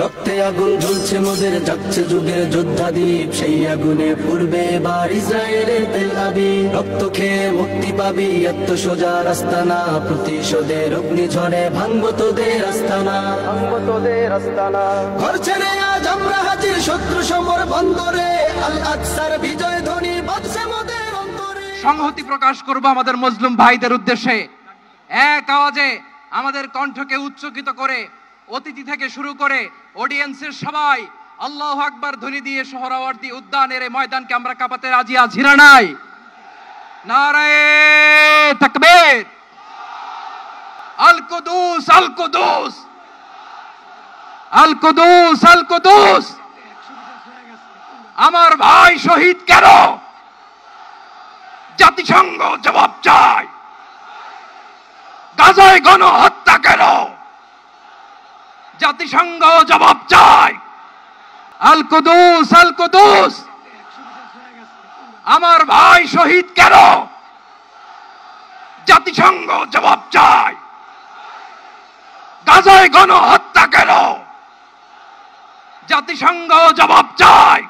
রক্তে আগুন জ্বলছে মোদের, যাচ্ছে যুগের যোদ্ধাদীপ, সেই আগুনে পূর্বে এবার ইসরায়েলের তেল আবিব। রক্ত খেয়ে মুক্তি পাবি, এত সোজা রাস্তা না, প্রতিশোধের অগ্নিঝড়ে ভাঙবো তোদের আস্তানা, ভাঙবো তোদের আস্তানা। ঘর ছেড়ে আজ আমরা হাজির শত্রু সমর বন্দরে, আল আকসার বিজয় ধ্বনি বাজছে মোদের অন্তরে। সংহতি প্রকাশ করব আমাদের মুসলিম ভাইদের উদ্দেশ্যে। এক আওয়াজে আমাদের কণ্ঠকে উচ্চকিত করে অতিথি থেকে শুরু করে অডিয়েন্সের সবাই আল্লাহু আকবার ধ্বনি দিয়ে সোহরাওয়ার্দী উদ্যানের এই ময়দানকে আমরা কাঁপাতে রাজি আছি না নাই? নারায়ে তাকবীর, আল কুদুস আল কুদুস আল কুদুস আল কুদুস। আমার ভাই শহীদ কেন? জাতিসংঘ জবাব চায়। গাজায় গণহত্যা কেন? জাতিসংঘ জবাব চায়। আল কুদুস আল কুদুস। আমার ভাই শহীদ কেন? জাতিসংঘ জবাব চায়। গাজায় গণহত্যা কেন? জাতিসংঘ জবাব চায়।